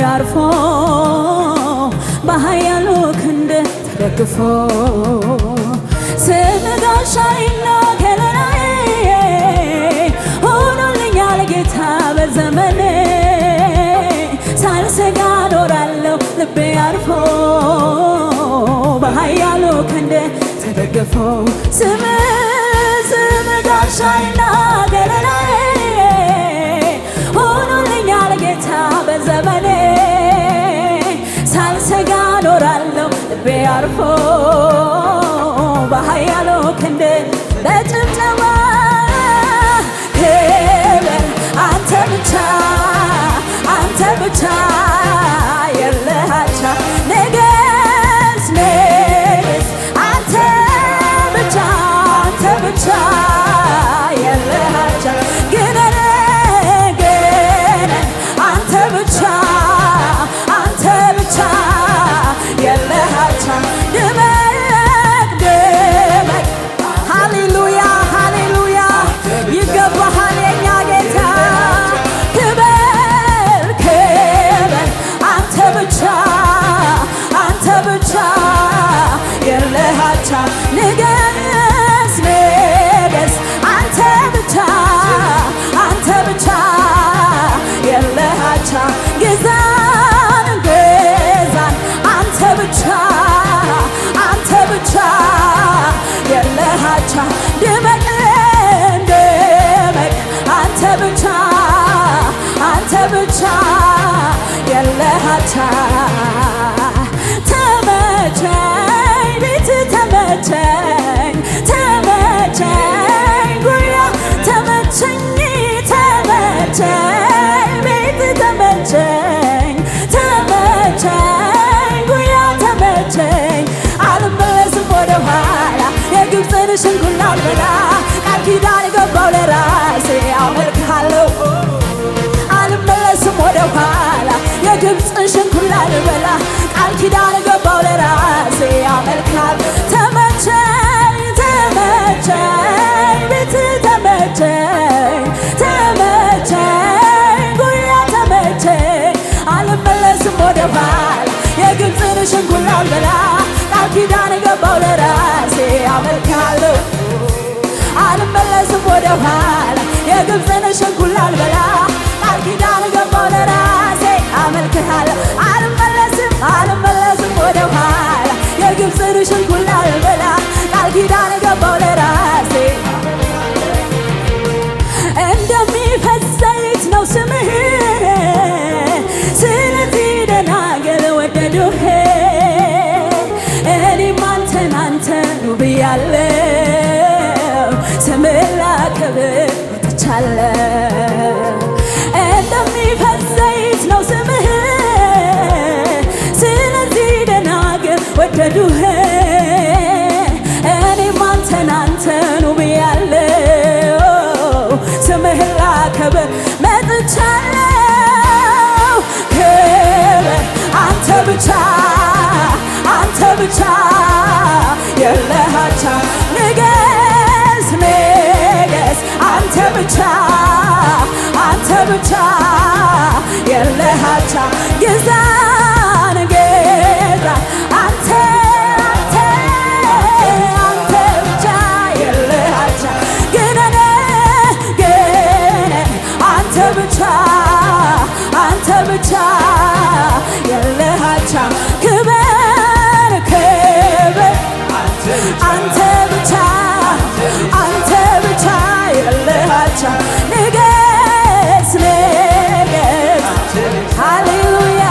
አርፎ በኃያሉ ክንድ ተደግፎ ስም ጋሻዬና ከለላዬ ሆኖልኛል ጌታ በዘመኔ ሳልሰጋ እኖራለሁ ልቤ አርፎ በኃያሉ ክንድ ተደግፎ ስም ጋሻዬና ከለላዬ ሆኖልኛል ጌታ በዘመኔ ሳልሰጋ እኖራለሁ ልቤ አርፎ በኃያሉ ክንድ በጭብጨባ ክብር አንተ ብቻ የለህ አቻ ንገስ አንተ ብቻ የለህ አቻ ግነን አንተ ብቻ የለህ አቻ ድመቅ ሃሌሉያ ሃሌሉያ ይገባሃል የኛ ጌታ ክብር አንተ ብቻ የለህ አቻ ንገስ አንተ ብቻ የለህ አቻ ግዛን አንተ ብቻ የለህ አቻ ድመቅ አንተ ብቻ የለህ አቻ ተመቸኝ ቤት ተመቸኝ ጉያ ተመቸኝ ቤት ተመቸኝ ጉያ ተመቸኝ አልመለስም ወደ ኋላ የግብፅን ሽንኩላ አልበላ ቃል ኪዳን ገባው ለራሴ አመልክሃለሁ አልመለስም ወደ ኋላ የግብፅን ሽንኩላ አልበላ ቃል ኪዳን ገባው ለራሴ አመልክሃለሁ ተመቸኝ ቤት ተመቸኝ ጉያ ተመቸኝ አልመለስም ወደ ኋላ የግብፅን ሽንኩላ አልበላ ቃል ኪዳን ገባው ለራሴ አመልክሃለሁ አልመለስም ወደ ኋላ የግብፅን ሽንኩላ አልበላ ቃል ኪዳን ገባው ለራሴ አመልክሃለሁ አልመለስም ወደ ኋላ የግብፅን ሽንኩላ አልበላ ቃል ኪዳን ገባው ለራሴ እንደሚፈስ ዘይት ነው ስምህ ስለዚህ ደናግል ወደዱህ እኔም አንተኑ ብያለሁ ስምህን ላከብር መጥቻለሁ እንደሚፈስ ዘይት ነው ስምህ ስለዚህ ደናግል ወደዱህ እኔም አንተኑ ብያለሁ ስምህን ላከብር መጥቻለሁ ክብር አንተ ብቻ የለህ አቻ ንገስ አንተ ብቻ የለህ አቻ ግዛን ጌታ አንተ ብቻ የለህ አቻ ግነን አንተ ብቻ የለህ አቻ ክብር አንተ ብቻ የለህ አቻ ንገስ ሃሌሉያ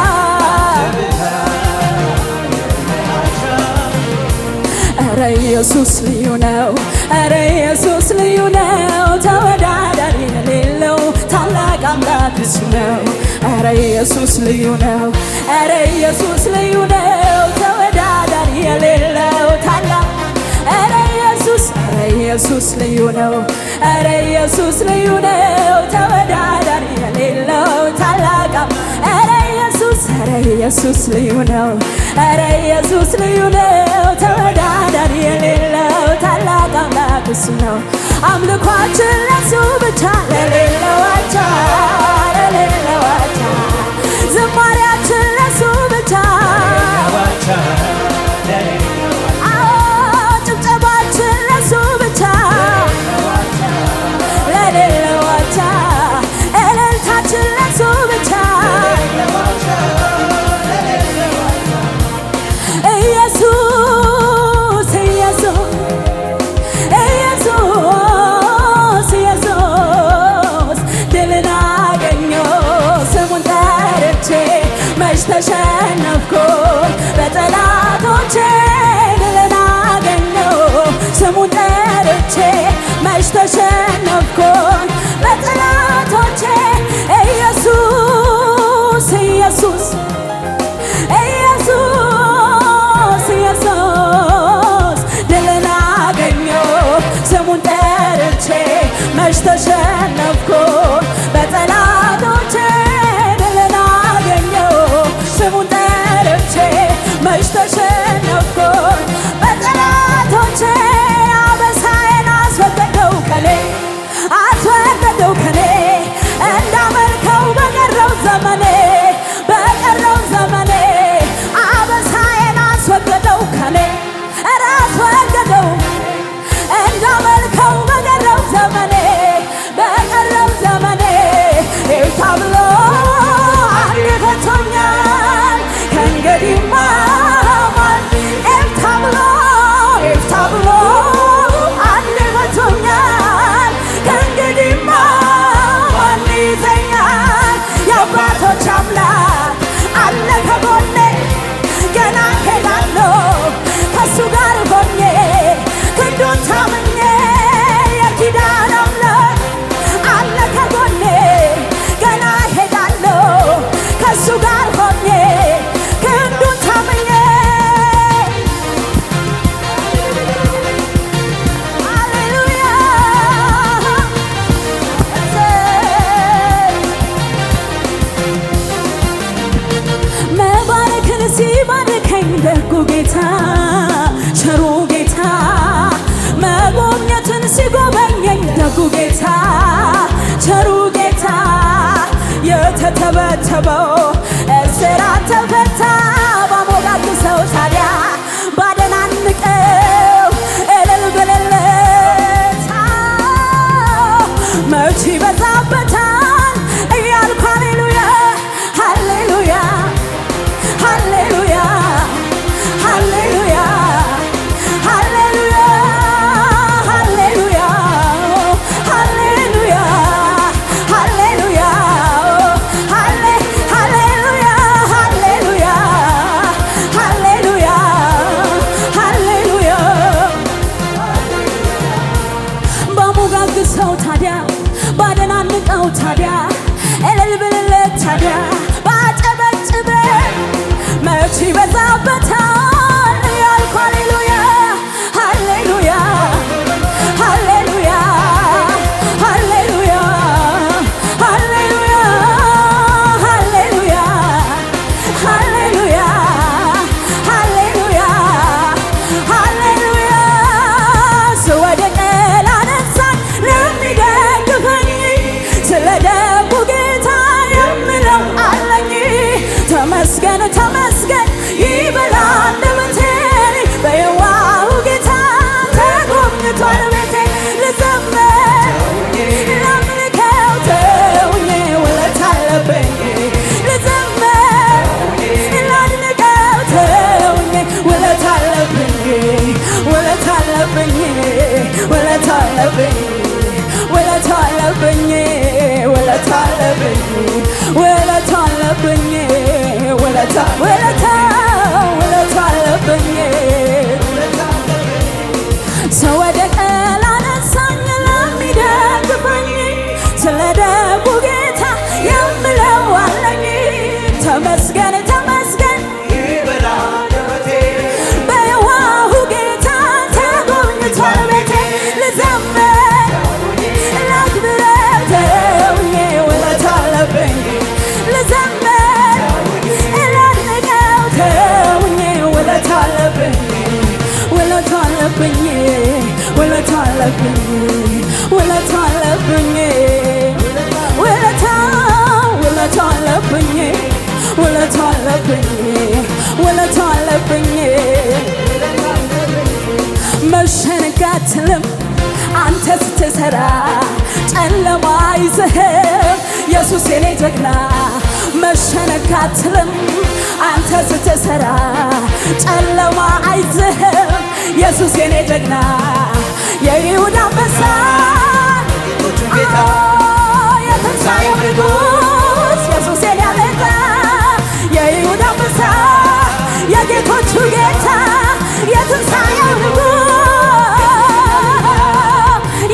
ኧረ ኢየሱስ ልዩ ነው ኧረ ኢየሱስ ልዩ ነው ተወዳዳሪ የሌለው ታላቅ አምላክ እሱ ነው ኧረ ኢየሱስ ልዩ ነው ኧረ ኢየሱስ ልዩ ነው ተወዳዳሪ የሌለው ታላቅ ኧረ ኢየሱስ ልዩ ነው ኧረ ኢየሱስ ልዩ ነው ተወዳዳሪ የሌለው ታላቅ ኧረ ኢየሱስ ልዩ ነው ኧረ ኢየሱስ ልዩ ነው ተወዳዳሪ የሌለው ታላቅ አምላክ እሱ ነው አምልኳችን ለሱ ብቻ ለሌለው አቻ ዝማሬያችን መች ተሸነፍኩኝ በጠላቶቼ ኢየሱስ ኢየሱስ ኢየሱስ ኢየሱስ ድልን አገኘሁ ስሙን ጠርቼ መች ተሸነፍኩኝ በጠላቶቼ ድልን አገኘሁ ስሙን ጠርቼ መች ተሸነፍኩኝ በጠላቶቼ አበሳዬን አስወገደው ከኔ እንዳመልከው በቀረው ዘመኔ አበሳዬን አስወገደው ከኔ አስወገደው እንዳመልከው በቀረው ዘመኔ ኤፍታ ብሎ አንድ ፈቶኛል ከእንግዲህማ ኤፍታ ብሎ አንድ ፈቶኛል ከእንግዲህማ ማን ይዘኛል? የአባቶች አምላክ አለ ከጎኔ ገና ሄዳለሁ ከሱ ጋር ሆኜ ክንዱን ታምኜ የኪዳን አምላክ አለ ከጎኔ ገና ሄዳለሁ ከሱ ጋር ሆኜ ክንዱን ታምኜ ሃሌሉያ መባረክን ሲባርከኝ ደጉ ጌታ ቸሩ ጌታ መጎብኘትን ሲጎበኘኝ ደጉ ጌታ ቸሩ ጌታ የተተበተበው እስራት ተፈታ ባሞጋግሰው ታዲያ ባደናንቀው እልል ብልለት መች ይበዛበታል እያልኩ ሃሌሉያ ሃሌሉያ ሃሌሉያ ሃሌሉያ ሃሌሉያ ሃሌሉያ ሃሌሉያ ሃሌሉያ ሃሌሉያ ሃሌሉያ ሃሌሉያ ሃሌሉያ ባሞጋግሰው ታዲያ ባደናንቀው ታዲያ እልል ብልለት ታዲያ ባጨበጭበ መች ይበዛበታል ያልኩ ሃሌሉያ ሃሌሉያ ሃሌሉያ ሃሌሉያ ሃሌሉያ ሃሌሉያ ሃሌሉያ ሃሌሉያ ሃሌሉያ ስወድቅ ላነሳኝ ለሚደግፈኝ ስለ ደጉ ጌታ የምለው አለኝ ተመስገን ተመስገን ይበል አንደበቴ በየዋሁ ጌታ ተጎብኝቷል ቤቴ ልዘምር ላምልከው ተውኜ ውለታ አለብኝ ልዘምር ላድንቀው ተውኜ ውለታ አለብኝ ውለታ አለብኝ ውለታ አለብኝ ውለታ አለብኝ ውለታ አለብኝ ውለታ አለብኝ ውለታ አለብኝ ስወድቅ ላነሳኝ ለሚደግፈኝ ስለ ደጉ ጌታ የምለው አለኝ ተመስገን ተመስገን ይበል አንደበቴ በየዋሁ ጌታ ተጎብኝቷል ቤቴ ልዘምር ላክብረው ተውኜ ውለታ አለብኝ ልዘምር ላድንቀው ተውኜ ውለታ አለብኝ ውለታ አለብኝ ውለታ አለብኝ ውለታ አለብኝ ውለታ አለብኝ ውለታ አለብኝ ውለታ አለብኝ መሸነፍ አትልም አንተ ስትሰራ ጨለማ አይዝህም ኢየሱስ የኔ ጀግና መሸነፍ አትልም አንተ ስትሰራ ጨለማ አይዝህም ኢየሱስ የኔ ጀግና የይሁዳ አንበሳ የትንሣኤው ንጉሥ ኢየሱስ የኔ አለቃ የይሁዳ አንበሳ የጌቶቹ ጌታ የትንሣኤው ንጉሥ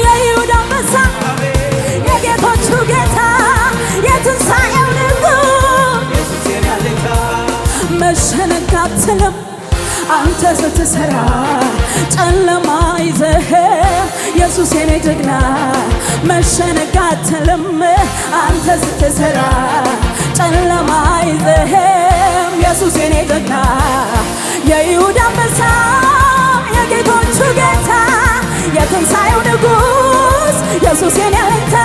የይሁዳ ጨለማ ይዘህም ኢየሱስ የኔ ጀግና መሸነፍ አትልም አንተ ስትሰራ ጨለማ ይዘህም ኢየሱስ የኔ ጀግና የይሁዳ አንበሳ የጌቶቹ ጌታ የትንሣኤው ንጉሥ ኢየሱስ የኔ አለኝታ